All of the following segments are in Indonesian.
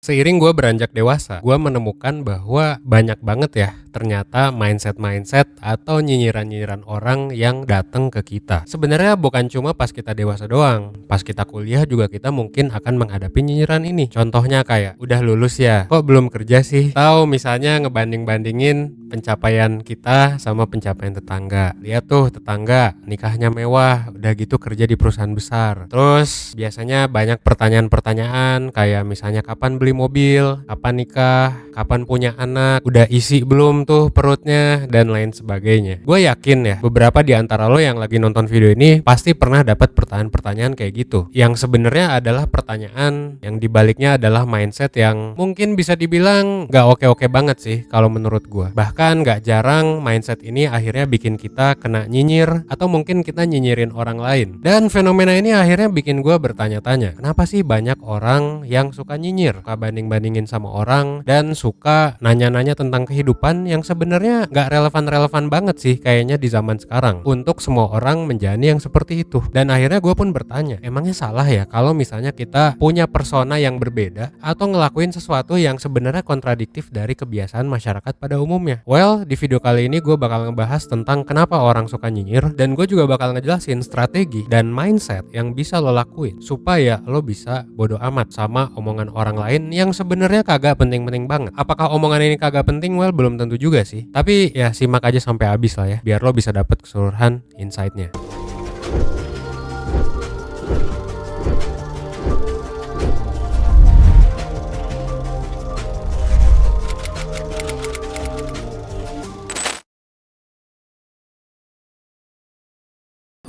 Seiring gue beranjak dewasa, gue menemukan bahwa banyak banget ya ternyata mindset-mindset atau nyinyiran-nyinyiran orang yang datang ke kita. Sebenarnya bukan cuma pas kita dewasa doang, pas kita kuliah juga kita mungkin akan menghadapi nyinyiran ini. Contohnya kayak, udah lulus ya, kok belum kerja sih? Tahu misalnya ngebanding-bandingin pencapaian kita sama pencapaian tetangga. Lihat tuh tetangga nikahnya mewah, udah gitu kerja di perusahaan besar. Terus biasanya banyak pertanyaan-pertanyaan kayak misalnya kapan beli mobil, kapan nikah, kapan punya anak, udah isi belum tuh perutnya, dan lain sebagainya. Gue yakin ya beberapa di antara lo yang lagi nonton video ini pasti pernah dapat pertanyaan-pertanyaan kayak gitu, yang sebenarnya adalah pertanyaan yang dibaliknya adalah mindset yang mungkin bisa dibilang gak oke-oke banget sih kalau menurut gue. Bahkan gak jarang mindset ini akhirnya bikin kita kena nyinyir atau mungkin kita nyinyirin orang lain. Dan fenomena ini akhirnya bikin gue bertanya-tanya, kenapa sih banyak orang yang suka nyinyir, suka banding-bandingin sama orang, dan suka nanya-nanya tentang kehidupan yang sebenarnya gak relevan-relevan banget sih kayaknya di zaman sekarang untuk semua orang menjalani yang seperti itu. Dan akhirnya gue pun bertanya, emangnya salah ya kalau misalnya kita punya persona yang berbeda atau ngelakuin sesuatu yang sebenarnya kontradiktif dari kebiasaan masyarakat pada umumnya? Well, di video kali ini gue bakal ngebahas tentang kenapa orang suka nyinyir, dan gue juga bakal ngejelasin strategi dan mindset yang bisa lo lakuin supaya lo bisa bodo amat sama omongan orang lain yang sebenarnya kagak penting-penting banget. Apakah omongan ini kagak penting? Well, belum tentu juga sih. Tapi ya simak aja sampai habis lah ya, biar lo bisa dapet keseluruhan insight-nya.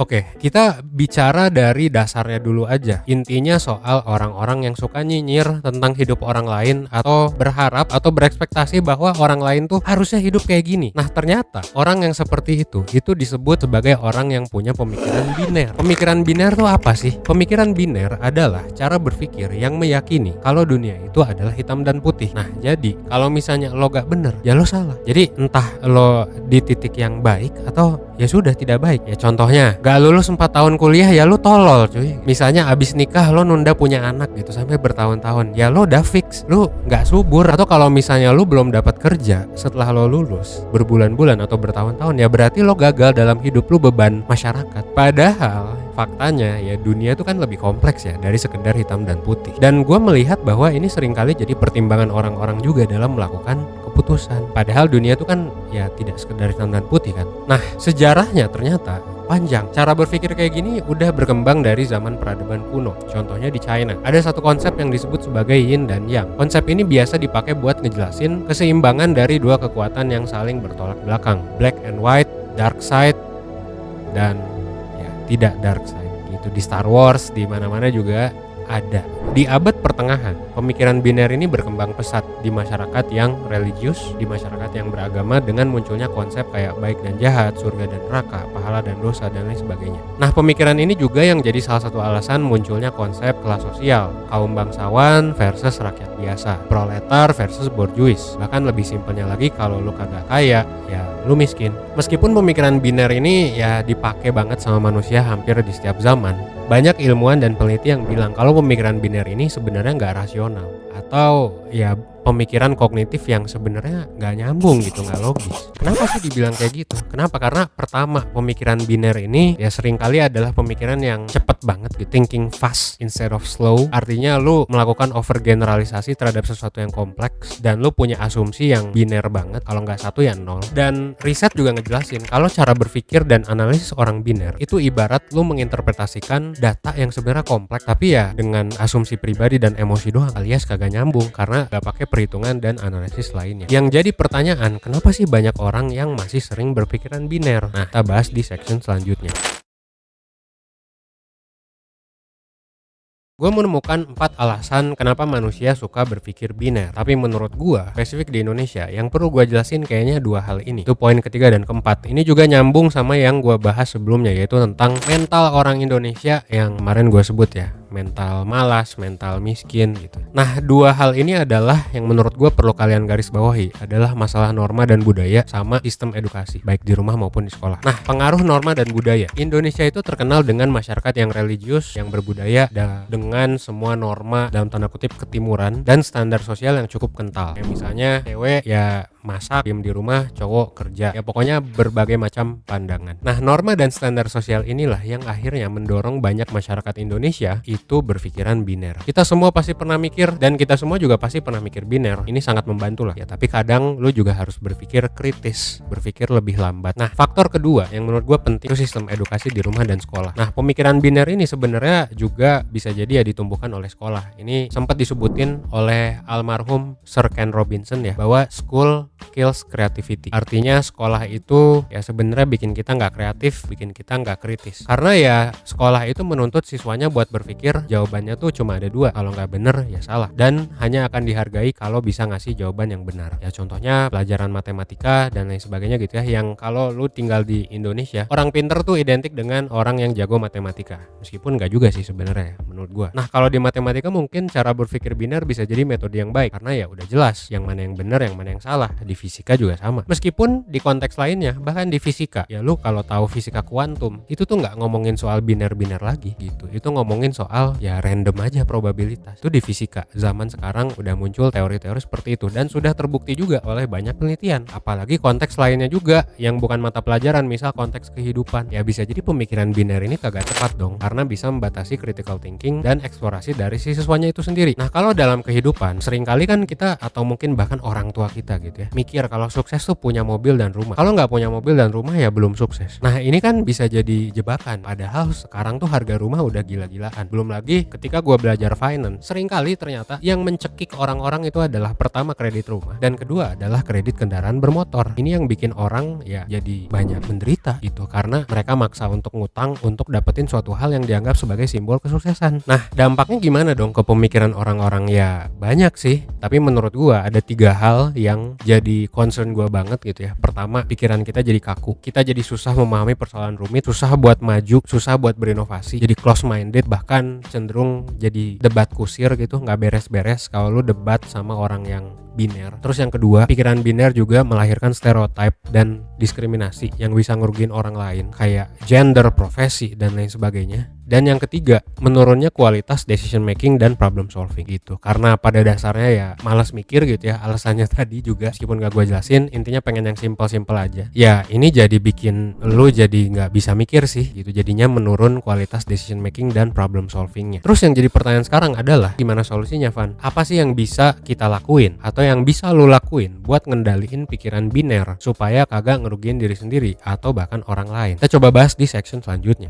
Oke, kita bicara dari dasarnya dulu aja. Intinya soal orang-orang yang suka nyinyir tentang hidup orang lain atau berharap atau berekspektasi bahwa orang lain tuh harusnya hidup kayak gini. Nah, ternyata orang yang seperti itu disebut sebagai orang yang punya pemikiran biner. Pemikiran biner tuh apa sih? Pemikiran biner adalah cara berpikir yang meyakini kalau dunia itu adalah hitam dan putih. Nah, jadi kalau misalnya lo gak bener, ya lo salah. Jadi entah lo di titik yang baik atau ya sudah tidak baik. Ya contohnya, gak lulus 4 tahun kuliah ya lu tolol cuy. Misalnya abis nikah lo nunda punya anak gitu sampai bertahun-tahun, ya lo udah fix lu gak subur. Atau kalau misalnya lu belum dapat kerja setelah lo lulus berbulan-bulan atau bertahun-tahun, ya berarti lo gagal dalam hidup, lu beban masyarakat. Padahal faktanya ya dunia itu kan lebih kompleks ya dari sekedar hitam dan putih. Dan gue melihat bahwa ini seringkali jadi pertimbangan orang-orang juga dalam melakukan keputusan. Padahal dunia itu kan ya tidak sekedar hitam dan putih kan. Nah, sejarahnya ternyata panjang. Cara berpikir kayak gini udah berkembang dari zaman peradaban kuno. Contohnya di China, ada satu konsep yang disebut sebagai yin dan yang. Konsep ini biasa dipakai buat ngejelasin keseimbangan dari dua kekuatan yang saling bertolak belakang, black and white, dark side dan ya tidak dark side. Gitu di Star Wars, di mana-mana juga ada. Di abad pertengahan, pemikiran biner ini berkembang pesat di masyarakat yang religius, di masyarakat yang beragama, dengan munculnya konsep kayak baik dan jahat, surga dan neraka, pahala dan dosa, dan lain sebagainya. Nah, pemikiran ini juga yang jadi salah satu alasan munculnya konsep kelas sosial, kaum bangsawan versus rakyat biasa, proletar versus borjuis. Bahkan lebih simpelnya lagi, kalau lu kagak kaya, ya lu miskin. Meskipun pemikiran biner ini ya dipakai banget sama manusia hampir di setiap zaman, banyak ilmuwan dan peneliti yang bilang kalau pemikiran biner ini sebenarnya nggak rasional, atau ya pemikiran kognitif yang sebenarnya nggak nyambung gitu, nggak logis. Kenapa sih dibilang kayak gitu? Kenapa? Karena pertama, pemikiran biner ini ya seringkali adalah pemikiran yang cepet banget gitu, thinking fast instead of slow. Artinya lu melakukan overgeneralisasi terhadap sesuatu yang kompleks, dan lu punya asumsi yang biner banget, kalau nggak satu ya nol. Dan riset juga ngejelasin kalau cara berpikir dan analisis orang biner itu ibarat lu menginterpretasikan data yang sebenarnya kompleks, tapi ya dengan asumsi pribadi dan emosi doang, alias kagak nyambung karena gak pakai perhitungan dan analisis lainnya. Yang jadi pertanyaan, kenapa sih banyak orang yang masih sering berpikiran biner? Nah, kita bahas di section selanjutnya. Gue menemukan 4 alasan kenapa manusia suka berpikir biner. Tapi menurut gue, spesifik di Indonesia, yang perlu gue jelasin kayaknya 2 hal ini. Itu poin ketiga dan keempat. Ini juga nyambung sama yang gue bahas sebelumnya, yaitu tentang mental orang Indonesia yang kemarin gue sebut ya. Mental malas, mental miskin gitu. Nah, 2 hal ini adalah yang menurut gue perlu kalian garis bawahi, adalah masalah norma dan budaya sama sistem edukasi, baik di rumah maupun di sekolah. Nah, pengaruh norma dan budaya. Indonesia itu terkenal dengan masyarakat yang religius, yang berbudaya, dengan dengan semua norma dalam tanda kutip ketimuran dan standar sosial yang cukup kental. Kayak misalnya cewek ya masak, diem di rumah, cowok kerja. Ya pokoknya berbagai macam pandangan. Nah, norma dan standar sosial inilah yang akhirnya mendorong banyak masyarakat Indonesia itu berpikiran biner. Kita semua pasti pernah mikir, dan kita semua juga pasti pernah mikir biner. Ini sangat membantu lah ya, tapi kadang lu juga harus berpikir kritis, berpikir lebih lambat. Nah, faktor kedua yang menurut gue penting itu sistem edukasi di rumah dan sekolah. Nah, pemikiran biner ini sebenarnya juga bisa jadi ya ditumbuhkan oleh sekolah. Ini sempat disebutin oleh almarhum Sir Ken Robinson ya, bahwa school kills creativity. Artinya sekolah itu ya sebenarnya bikin kita nggak kreatif, bikin kita nggak kritis. Karena ya sekolah itu menuntut siswanya buat berpikir jawabannya tuh cuma ada dua, kalau nggak bener ya salah, dan hanya akan dihargai kalau bisa ngasih jawaban yang benar. Ya contohnya pelajaran matematika dan lain sebagainya gitu ya, yang kalau lu tinggal di Indonesia, orang pinter tuh identik dengan orang yang jago matematika. Meskipun nggak juga sih sebenarnya ya, menurut gua. Nah, kalau di matematika mungkin cara berpikir biner bisa jadi metode yang baik, karena ya udah jelas yang mana yang benar, yang mana yang salah. Di fisika juga sama. Meskipun di konteks lainnya, bahkan di fisika, ya lu kalau tahu fisika kuantum, itu tuh nggak ngomongin soal biner-biner lagi gitu. Itu ngomongin soal ya random aja probabilitas. Itu di fisika. Zaman sekarang udah muncul teori-teori seperti itu dan sudah terbukti juga oleh banyak penelitian. Apalagi konteks lainnya juga yang bukan mata pelajaran, misal konteks kehidupan. Ya bisa jadi pemikiran biner ini kagak tepat dong, karena bisa membatasi critical thinking dan eksplorasi dari si siswanya itu sendiri. Nah, kalau dalam kehidupan seringkali kan kita, atau mungkin bahkan orang tua kita gitu ya, mikir kalau sukses tuh punya mobil dan rumah. Kalau nggak punya mobil dan rumah ya belum sukses. Nah, ini kan bisa jadi jebakan. Padahal sekarang tuh harga rumah udah gila-gilaan. Belum lagi ketika gua belajar finance, seringkali ternyata yang mencekik orang-orang itu adalah pertama kredit rumah, dan kedua adalah kredit kendaraan bermotor. Ini yang bikin orang ya jadi banyak menderita gitu, karena mereka maksa untuk ngutang untuk dapetin suatu hal yang dianggap sebagai simbol kesuksesan. Nah, dampaknya gimana dong ke pemikiran orang-orang? Ya banyak sih, tapi menurut gua ada 3 hal yang jadi concern gue banget gitu ya. Pertama, pikiran kita jadi kaku, kita jadi susah memahami persoalan rumit, susah buat maju, susah buat berinovasi, jadi close minded, bahkan cenderung jadi debat kusir gitu, nggak beres-beres kalau lu debat sama orang yang biner. Terus yang kedua, pikiran biner juga melahirkan stereotip dan diskriminasi yang bisa ngerugiin orang lain, kayak gender, profesi, dan lain sebagainya. Dan yang ketiga, menurunnya kualitas decision making dan problem solving gitu. Karena pada dasarnya ya malas mikir gitu ya. Alasannya tadi juga, meskipun gak gue jelasin, intinya pengen yang simple-simple aja. Ya ini jadi bikin lu jadi gak bisa mikir sih gitu. Jadinya menurun kualitas decision making dan problem solvingnya. Terus yang jadi pertanyaan sekarang adalah, gimana solusinya, Van? Apa sih yang bisa kita lakuin atau yang bisa lu lakuin buat ngendaliin pikiran biner supaya kagak ngerugiin diri sendiri atau bahkan orang lain? Kita coba bahas di section selanjutnya.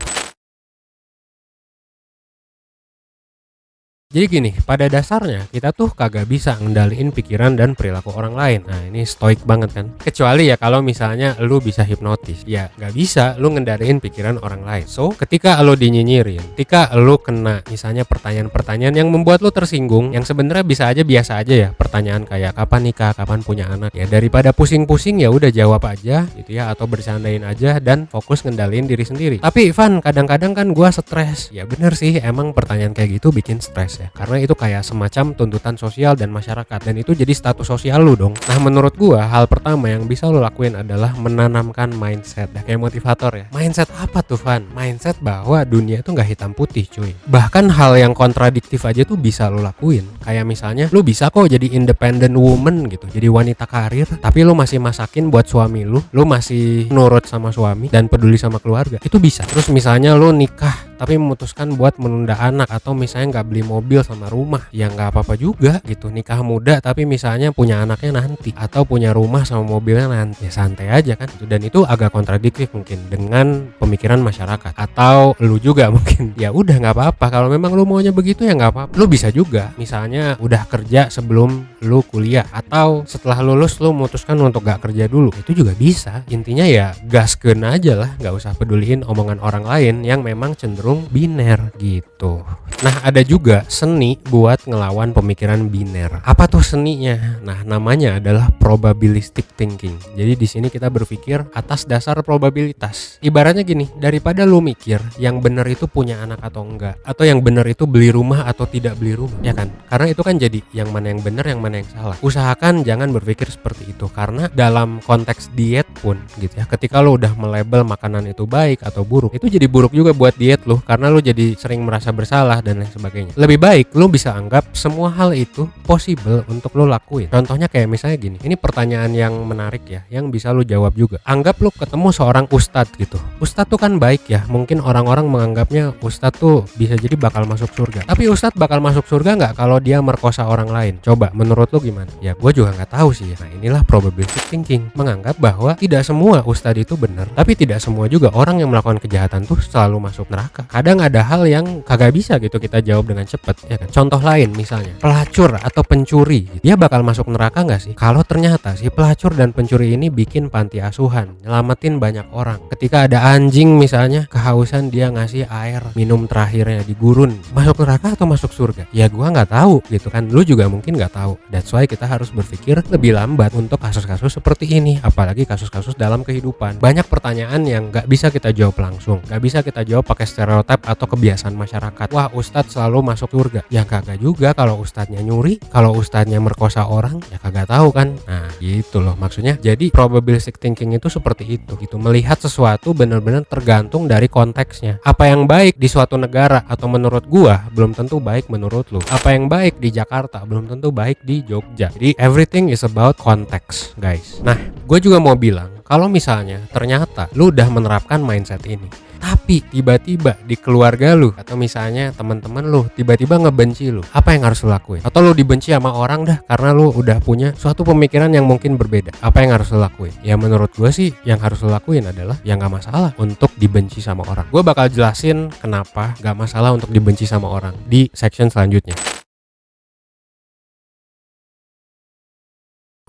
Jadi gini, pada dasarnya kita tuh kagak bisa ngendaliin pikiran dan perilaku orang lain. Nah, ini stoik banget kan. Kecuali ya kalau misalnya lu bisa hipnotis. Ya gak bisa lu ngendaliin pikiran orang lain. So, ketika lu dinyinyirin, ketika lu kena misalnya pertanyaan-pertanyaan yang membuat lu tersinggung, yang sebenarnya bisa aja biasa aja ya, pertanyaan kayak kapan nikah, kapan punya anak, ya daripada pusing-pusing ya udah jawab aja gitu ya, atau bercandain aja dan fokus ngendaliin diri sendiri. Tapi Ivan, kadang-kadang kan gua stres. Ya bener sih, emang pertanyaan kayak gitu bikin stres ya, karena itu kayak semacam tuntutan sosial dan masyarakat, dan itu jadi status sosial lu dong. Nah, menurut gua hal pertama yang bisa lu lakuin adalah menanamkan mindset, kayak motivator ya. Mindset apa tuh, Van? Mindset bahwa dunia itu nggak hitam putih, cuy. Bahkan hal yang kontradiktif aja tuh bisa lu lakuin. Kayak misalnya lu bisa kok jadi independent woman gitu, jadi wanita karir, tapi lu masih masakin buat suami lu masih nurut sama suami dan peduli sama keluarga. Itu bisa. Terus misalnya lu nikah tapi memutuskan buat menunda anak, atau misalnya nggak beli mobil sama rumah, ya nggak apa-apa juga gitu. Nikah muda tapi misalnya punya anaknya nanti, atau punya rumah sama mobilnya nanti, ya santai aja kan. Dan itu agak kontradiktif mungkin dengan pemikiran masyarakat. Atau lu juga mungkin ya udah nggak apa-apa, kalau memang lu maunya begitu ya nggak apa-apa. Lu bisa juga misalnya udah kerja sebelum lu kuliah, atau setelah lulus lu memutuskan untuk nggak kerja dulu, itu juga bisa. Intinya ya gaskeun aja lah, nggak usah peduliin omongan orang lain yang memang cenderung biner gitu. Nah, ada juga seni buat ngelawan pemikiran biner. Apa tuh seninya? Nah, namanya adalah probabilistic thinking. Jadi di sini kita berpikir atas dasar probabilitas. Ibaratnya gini, daripada lu mikir yang benar itu punya anak atau enggak, atau yang benar itu beli rumah atau tidak beli rumah, ya kan? Karena itu kan jadi yang mana yang benar, yang mana yang salah. Usahakan jangan berpikir seperti itu, karena dalam konteks diet pun gitu ya, ketika lu udah melabel makanan itu baik atau buruk, itu jadi buruk juga buat diet lu. itu karena lu jadi sering merasa bersalah dan lain sebagainya. Lebih baik lu bisa anggap semua hal itu possible untuk lu lakuin. Contohnya kayak misalnya gini, ini pertanyaan yang menarik ya, yang bisa lu jawab juga. Anggap lu ketemu seorang ustadz gitu. Ustadz tuh kan baik ya, mungkin orang-orang menganggapnya ustadz tuh bisa jadi bakal masuk surga. Tapi ustadz bakal masuk surga nggak kalau dia merkosa orang lain? Coba menurut lu gimana? Ya gue juga nggak tahu sih ya. Nah inilah probabilistic thinking, menganggap bahwa tidak semua ustadz itu benar, tapi tidak semua juga orang yang melakukan kejahatan tuh selalu masuk neraka. Kadang ada hal yang kagak bisa gitu kita jawab dengan cepat, ya kan? Contoh lain misalnya, pelacur atau pencuri, dia bakal masuk neraka nggak sih? Kalau ternyata si pelacur dan pencuri ini bikin panti asuhan, nyelamatin banyak orang. Ketika ada anjing misalnya kehausan, dia ngasih air minum terakhirnya di gurun, masuk neraka atau masuk surga? Ya gua nggak tahu gitu kan, lu juga mungkin nggak tahu. That's why kita harus berpikir lebih lambat untuk kasus-kasus seperti ini, apalagi kasus-kasus dalam kehidupan. Banyak pertanyaan yang nggak bisa kita jawab langsung, nggak bisa kita jawab pakai stereotip atau kebiasaan masyarakat. Wah, ustadz selalu masuk surga. Ya kagak juga. Kalau ustadznya nyuri, kalau ustadznya merkosa orang, ya kagak tahu kan. Nah gitu loh maksudnya. Jadi probabilistic thinking itu seperti itu gitu, melihat sesuatu benar-benar tergantung dari konteksnya. Apa yang baik di suatu negara atau menurut gua belum tentu baik menurut lu. Apa yang baik di Jakarta belum tentu baik di Jogja. Jadi everything is about context guys. Nah gue juga mau bilang, kalau misalnya ternyata lu udah menerapkan mindset ini, tapi tiba-tiba di keluarga lu atau misalnya teman-teman lu tiba-tiba ngebenci lu, apa yang harus lu lakuin? Atau lu dibenci sama orang dah karena lu udah punya suatu pemikiran yang mungkin berbeda, apa yang harus lu lakuin? Ya menurut gue sih yang harus lu lakuin adalah ya gak masalah untuk dibenci sama orang. Gue bakal jelasin kenapa gak masalah untuk dibenci sama orang di section selanjutnya.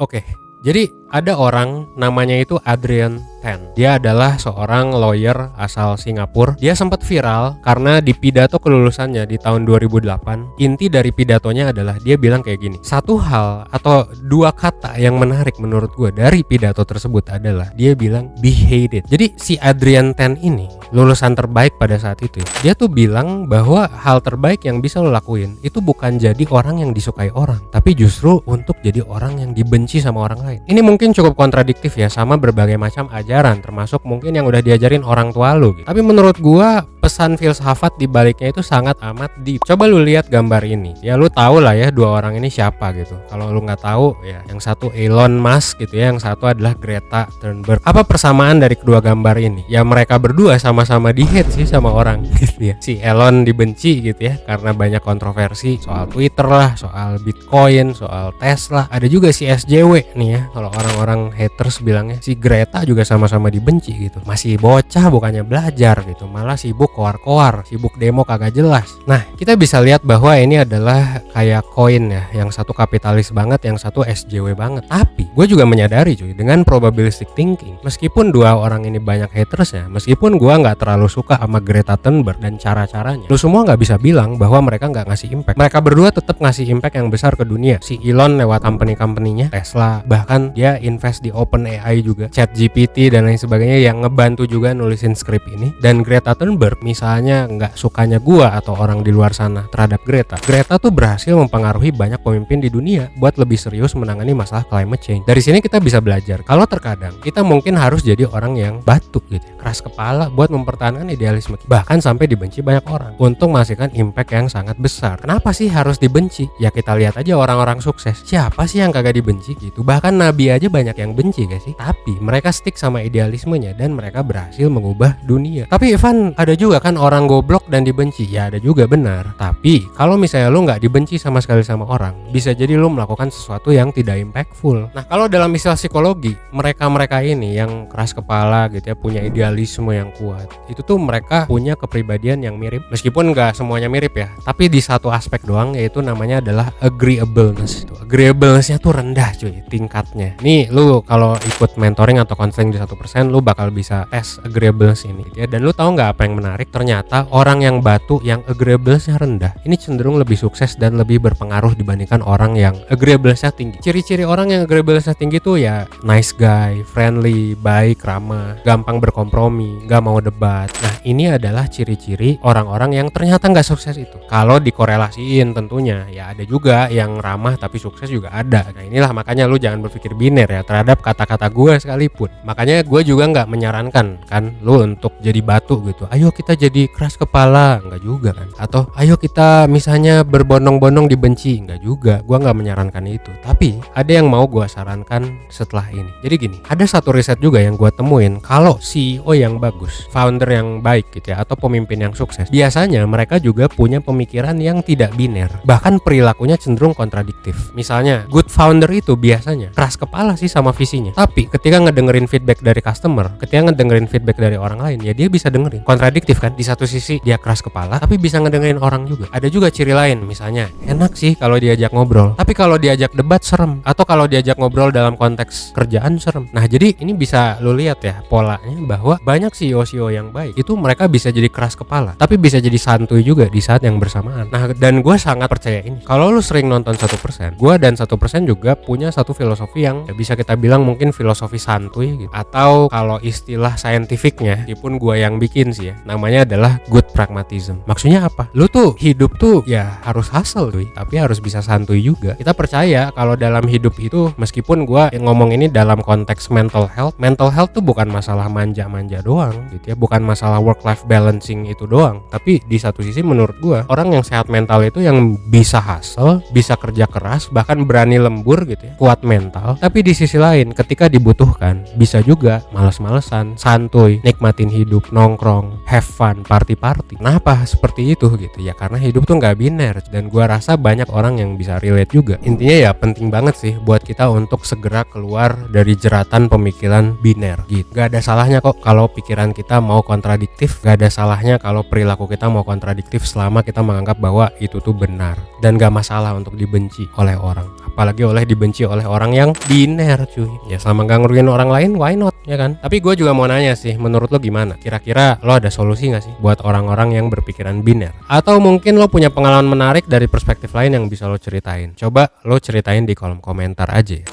Oke, jadi ada orang namanya itu Adrian Tan. Dia adalah seorang lawyer asal Singapura. Dia sempat viral karena di pidato kelulusannya di tahun 2008, inti dari pidatonya adalah dia bilang kayak gini. Satu hal atau dua kata yang menarik menurut gue dari pidato tersebut adalah dia bilang be hated. Jadi si Adrian Tan ini lulusan terbaik pada saat itu. Dia tuh bilang bahwa hal terbaik yang bisa lo lakuin itu bukan jadi orang yang disukai orang, tapi justru untuk jadi orang yang dibenci sama orang lain. Ini mungkin cukup kontradiktif ya sama berbagai macam ajaran, termasuk mungkin yang udah diajarin orang tua lu gitu. Tapi menurut gua pesan filsafat di baliknya itu sangat amat deep. Coba lu lihat gambar ini. Ya lu tahu lah ya dua orang ini siapa gitu. Kalau lu nggak tahu ya, yang satu Elon Musk gitu ya, yang satu adalah Greta Thunberg. Apa persamaan dari kedua gambar ini? Ya mereka berdua sama-sama di-hate sih sama orang gitu ya. Si Elon dibenci gitu ya karena banyak kontroversi soal Twitter lah, soal Bitcoin, soal Tesla. Ada juga si SJW nih ya, kalau orang-orang haters bilangnya. Si Greta juga sama-sama dibenci gitu. Masih bocah bukannya belajar gitu, malah sibuk koar-koar, sibuk demo kagak jelas. Nah kita bisa lihat bahwa ini adalah kayak koin ya, yang satu kapitalis banget, yang satu SJW banget. Tapi gue juga menyadari cuy, dengan probabilistic thinking, meskipun dua orang ini banyak haters ya, meskipun gue nggak terlalu suka sama Greta Thunberg dan cara-caranya, lu semua nggak bisa bilang bahwa mereka nggak ngasih impact. Mereka berdua tetap ngasih impact yang besar ke dunia. Si Elon lewat company-company-nya, Tesla, bahkan dia invest di OpenAI juga, ChatGPT dan lain sebagainya, yang ngebantu juga nulisin skrip ini. Dan Greta Thunberg misalnya nggak sukanya gua atau orang di luar sana terhadap Greta tuh berhasil mempengaruhi banyak pemimpin di dunia buat lebih serius menangani masalah climate change. Dari sini kita bisa belajar kalau terkadang kita mungkin harus jadi orang yang batu gitu, keras kepala buat mempertahankan idealisme, bahkan sampai dibenci banyak orang untuk menghasilkan impact yang sangat besar. Kenapa sih harus dibenci? Ya kita lihat aja orang-orang sukses, siapa sih yang kagak dibenci gitu. Bahkan Nabi aja banyak yang benci gak sih, tapi mereka stick sama idealismenya dan mereka berhasil mengubah dunia. Tapi Ivan, ada juga kan orang goblok dan dibenci. Ya ada juga, benar. Tapi kalau misalnya lu nggak dibenci sama sekali sama orang, bisa jadi lu melakukan sesuatu yang tidak impactful. Nah kalau dalam istilah psikologi, mereka ini yang keras kepala gitu ya, punya idealisme yang kuat, itu tuh mereka punya kepribadian yang mirip, meskipun nggak semuanya mirip ya, tapi di satu aspek doang, yaitu namanya adalah agreeableness. Agreeableness-nya tuh rendah cuy tingkatnya. Nih lu kalau ikut mentoring atau konseling di 1%, lu bakal bisa tes agreeableness ini ya. Dan lu tahu nggak apa yang menarik? Ternyata orang yang batu yang agreeableness-nya rendah ini cenderung lebih sukses dan lebih berpengaruh dibandingkan orang yang agreeableness-nya tinggi. Ciri-ciri orang yang agreeableness-nya tinggi tuh ya nice guy, friendly, baik, ramah, gampang berkompromi, gak mau debat. Nah ini adalah ciri-ciri orang-orang yang ternyata nggak sukses itu. Kalau dikorelasiin tentunya ya ada juga yang ramah tapi sukses juga ada. Nah inilah makanya lu jangan berpikir biner ya terhadap kata-kata gue sekalipun. Makanya gue juga nggak menyarankan kan lu untuk jadi batu gitu. Ayo kita kita jadi keras kepala, enggak juga kan. Atau ayo kita misalnya berbondong-bondong dibenci, enggak juga. Gua nggak menyarankan itu. Tapi ada yang mau gua sarankan setelah ini. Jadi gini, ada satu riset juga yang gua temuin, kalau CEO yang bagus, founder yang baik gitu ya, atau pemimpin yang sukses, biasanya mereka juga punya pemikiran yang tidak biner. Bahkan perilakunya cenderung kontradiktif. Misalnya, good founder itu biasanya keras kepala sih sama visinya. Tapi ketika ngedengerin feedback dari customer, ketika ngedengerin feedback dari orang lain, ya dia bisa dengerin. Kontradiktif kan? Di satu sisi dia keras kepala, tapi bisa ngedengerin orang juga. Ada juga ciri lain, misalnya enak sih kalau diajak ngobrol, tapi kalau diajak debat serem, atau kalau diajak ngobrol dalam konteks kerjaan serem. Nah, jadi ini bisa lo lihat ya polanya, bahwa banyak CEO yang baik itu mereka bisa jadi keras kepala, tapi bisa jadi santuy juga di saat yang bersamaan. Nah, dan gue sangat percaya ini. Kalau lu sering nonton 1%, gue dan 1% juga punya satu filosofi yang ya bisa kita bilang mungkin filosofi santuy gitu. Atau kalau istilah saintifiknya, meskipun gue yang bikin sih ya, namanya adalah good pragmatism. Maksudnya apa? Lu tuh hidup tuh ya harus hustle tuh, tapi harus bisa santuy juga. Kita percaya kalau dalam hidup itu, meskipun gue ngomong ini dalam konteks mental health tuh bukan masalah manja-manja doang gitu ya, bukan masalah work life balancing itu doang. Tapi di satu sisi menurut gue, orang yang sehat mental itu yang bisa hustle, bisa kerja keras, bahkan berani lembur gitu ya, kuat mental. Tapi di sisi lain ketika dibutuhkan bisa juga males-malesan, santuy, nikmatin hidup, nongkrong, have fun, party-party. Kenapa seperti itu gitu ya? Karena hidup tuh nggak biner, dan gue rasa banyak orang yang bisa relate juga. Intinya ya penting banget sih buat kita untuk segera keluar dari jeratan pemikiran biner gitu. Gak ada salahnya kok kalau pikiran kita mau kontradiktif, gak ada salahnya kalau perilaku kita mau kontradiktif selama kita menganggap bahwa itu tuh benar. Dan gak masalah untuk dibenci oleh orang, apalagi dibenci oleh orang yang biner cuy. Ya selama gak ngerugiin orang lain, why not, ya kan? Tapi gue juga mau nanya sih, menurut lo gimana? Kira-kira lo ada solusi gak sih buat orang-orang yang berpikiran biner? Atau mungkin lo punya pengalaman menarik dari perspektif lain yang bisa lo ceritain? Coba lo ceritain di kolom komentar aja ya.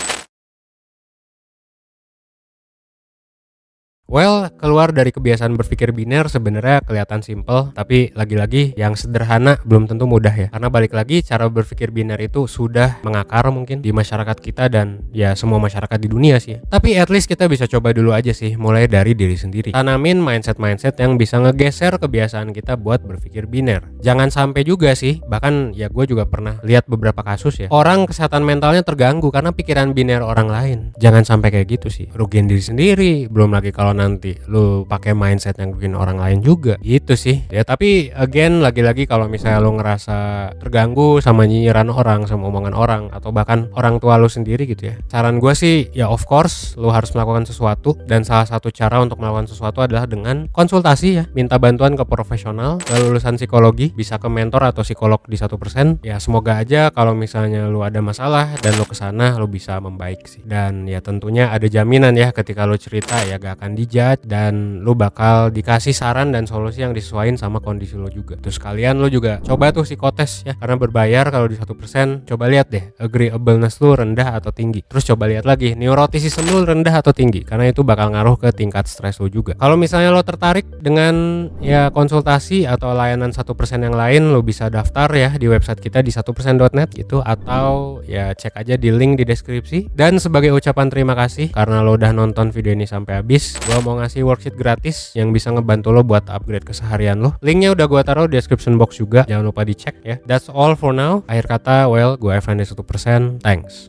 Well, keluar dari kebiasaan berpikir biner sebenarnya kelihatan simple, tapi lagi-lagi yang sederhana belum tentu mudah ya. Karena balik lagi, cara berpikir biner itu sudah mengakar mungkin di masyarakat kita dan ya semua masyarakat di dunia sih ya. Tapi at least kita bisa coba dulu aja sih, mulai dari diri sendiri. Tanamin mindset-mindset yang bisa ngegeser kebiasaan kita buat berpikir biner. Jangan sampai juga sih, bahkan ya gue juga pernah lihat beberapa kasus ya, orang kesehatan mentalnya terganggu karena pikiran biner orang lain. Jangan sampai kayak gitu sih, rugiin diri sendiri, belum lagi kalau nanti lu pakai mindset yang bikin orang lain juga gitu sih ya. Tapi again, lagi-lagi kalau misalnya lu ngerasa terganggu sama nyinyiran orang, sama omongan orang, atau bahkan orang tua lu sendiri gitu ya, saran gue sih ya of course lu harus melakukan sesuatu, dan salah satu cara untuk melakukan sesuatu adalah dengan konsultasi ya, minta bantuan ke profesional, ke lulusan psikologi, bisa ke mentor atau psikolog di 1%. Ya semoga aja kalau misalnya lu ada masalah dan lu kesana, lu bisa membaik sih. Dan ya tentunya ada jaminan ya, ketika lu cerita ya gak akan dijudge, dan lu bakal dikasih saran dan solusi yang disesuaikan sama kondisi lu juga. Terus kalian lu juga coba tuh psikotes ya, karena berbayar kalau di 1%. Coba lihat deh agreeableness lu rendah atau tinggi. Terus coba lihat lagi neuroticism lu rendah atau tinggi, karena itu bakal ngaruh ke tingkat stres lu juga. Kalau misalnya lo tertarik dengan ya konsultasi atau layanan 1% yang lain, lo bisa daftar ya di website kita di 1%.net gitu, atau ya cek aja di link di deskripsi. Dan sebagai ucapan terima kasih karena lo udah nonton video ini sampai habis, gua mau ngasih worksheet gratis yang bisa ngebantu lo buat upgrade keseharian lo. Linknya udah gua taruh di description box juga, jangan lupa dicek ya. That's all for now. Akhir kata, well, gua Evan dari 1%. Thanks.